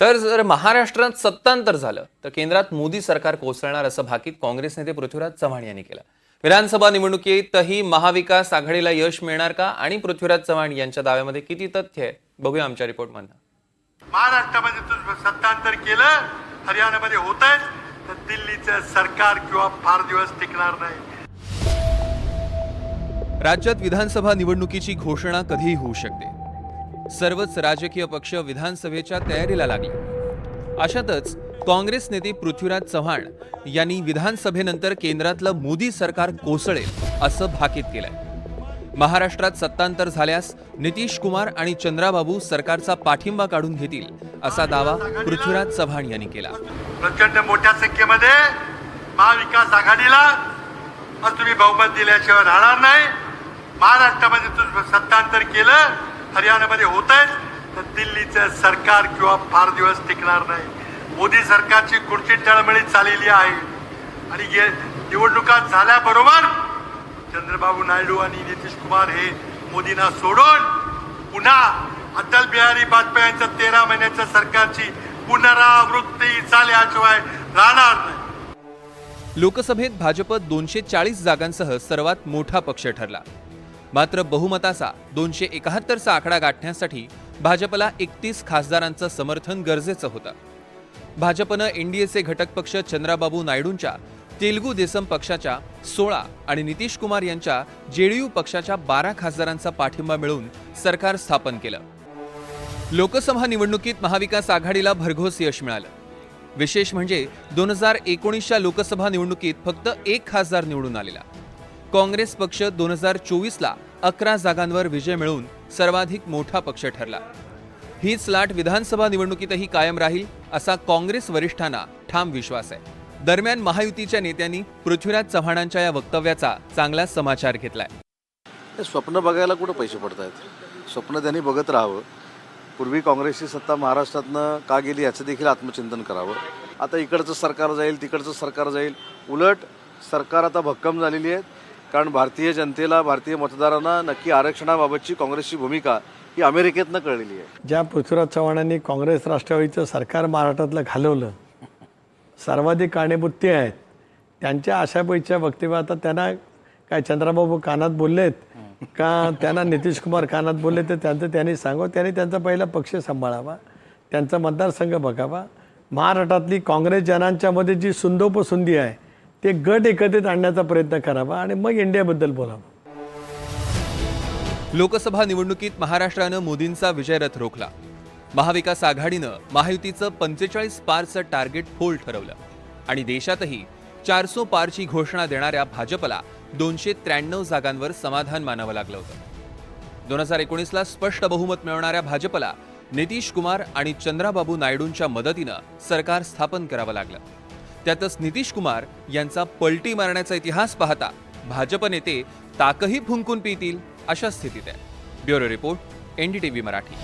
तर जर महाराष्ट्रात सत्तांतर झालं तर केंद्रात मोदी सरकार कोसळणार असं भाकीत काँग्रेस नेते पृथ्वीराज चव्हाण यांनी केलं। विधानसभा निवडणुकीतही महाविकास आघाडीला यश मिळणार का आणि पृथ्वीराज चव्हाण यांच्या दाव्यामध्ये किती तथ्य आहे बघूया आमच्या रिपोर्टमध्ये। महाराष्ट्रामध्ये तू सत्तांतर केलं, हरियाणामध्ये होतंय, तर दिल्लीचं सरकार किंवा फार दिवस टिकणार नाही। राज्यात विधानसभा निवडणुकीची घोषणा कधीही होऊ शकते। सर्वच राजकीय पक्ष विधानसभेच्या तयारीला लागले। अशातच काँग्रेस नेते पृथ्वीराज चव्हाण यांनी विधानसभेनंतर केंद्रातलं मोदी सरकार कोसळेल असं भाकीत केलंय। महाराष्ट्रात सत्तांतर झाल्यास नितीश कुमार आणि चंद्राबाबू सरकारचा पाठिंबा काढून घेतील असा दावा पृथ्वीराज चव्हाण यांनी केला। प्रचंड मोठ्या संख्येमध्ये महाविकास आघाडीला तुम्ही बहुमत दिल्याशिवाय राहणार नाही। महाराष्ट्रामध्ये तू सत्तांतर केलं, हरियाणामध्ये होतंय, तर दिल्लीचं सरकार किंवा फार दिवस टिकणार नाही। मोदी सरकारची खुर्ची टळमळीत चाललेली आहे आणि निवडणुका झाल्याबरोबर चंद्रबाबू नायडू आणि नितीश कुमार हे मोदींना सोडून पुन्हा अटल बिहारी वाजपेयी यांच्या 13 महिन्याच्या सरकारची पुनरावृत्ती झाल्याशिवाय राहणार नाही। लोकसभेत भाजप 240 जागांसह सर्वात मोठा पक्ष ठरला। मात्र बहुमताचा 271चा आकडा गाठण्यासाठी भाजपला 31 खासदारांचं समर्थन गरजेचं होतं। भाजपनं एनडीएचे घटक पक्ष चंद्राबाबू नायडूंच्या तेलुगू देसम पक्षाच्या 16 आणि नितीश कुमार यांच्या जेडीयू पक्षाच्या 12 खासदारांचा पाठिंबा मिळवून सरकार स्थापन केलं। लोकसभा निवडणुकीत महाविकास आघाडीला भरघोस यश मिळालं। विशेष म्हणजे 2019च्या लोकसभा निवडणुकीत फक्त 1 खासदार निवडून आलेला। काँग्रेस पक्ष 2024ला 11 जागांवर विजय मिळवून सर्वाधिक मोठा पक्ष ठरला। हीच लाट विधानसभा निवडणुकीतही कायम राहील असा काँग्रेस वरिष्ठांना ठाम विश्वास आहे। दरम्यान महायुतीच्या नेत्यांनी पृथ्वीराज चव्हाणांच्या या वक्तव्याचा चांगला समाचार घेतलाय। स्वप्न बघायला कुठं पैसे पडतायत, स्वप्न त्यांनी बघत राहावं। पूर्वी काँग्रेसची सत्ता महाराष्ट्रातनं का गेली याचं देखील आत्मचिंतन करावं। आता इकडचं सरकार जाईल, तिकडचं सरकार जाईल, उलट सरकार आता भक्कम झालेली आहे। कारण भारतीय जनतेला, भारतीय मतदारांना नक्की आरक्षणाबाबतची काँग्रेसची भूमिका ही अमेरिकेतनं कळलेली आहे। ज्या पृथ्वीराज चव्हाणांनी काँग्रेस राष्ट्रवादीचं सरकार महाराष्ट्रातलं घालवलं, सर्वाधिक कारणीभूत ते आहेत। त्यांच्या आशाबाईच्या वक्तव्यात आता त्यांना काय चंद्रबाबू कानात बोललेत का त्यांना नितीश कुमार कानात बोलले, तर त्यांचं त्यांनी सांगावं। त्यांनी त्यांचा पहिला पक्ष सांभाळावा, त्यांचा मतदारसंघ बघावा। महाराष्ट्रातली काँग्रेस जनांच्यामध्ये जी सुंदोपसुंदी आहे ते गट एकत्रित आणण्याचा प्रयत्न करावा आणि मग इंडियाबद्दल बोलावं। लोकसभा निवडणुकीत महाराष्ट्रानं मोदींचा विजयरथ रोखला। महाविकास आघाडीनं महायुतीचं 45 पारचं टार्गेट फोल ठरवलं आणि देशातही 400 पारची घोषणा देणाऱ्या भाजपला 293 जागांवर समाधान मानावं लागलं होतं। 2019ला स्पष्ट बहुमत मिळवणाऱ्या भाजपला नितीश कुमार आणि चंद्राबाबू नायडूंच्या मदतीनं सरकार स्थापन करावं लागलं। त्यातच नितीश कुमार यांचा पलटी मारण्याचा इतिहास पाहता भाजप नेते ताकही फुंकून पितील अशा स्थितीत आहे। Bureau report, NDTV Marathi.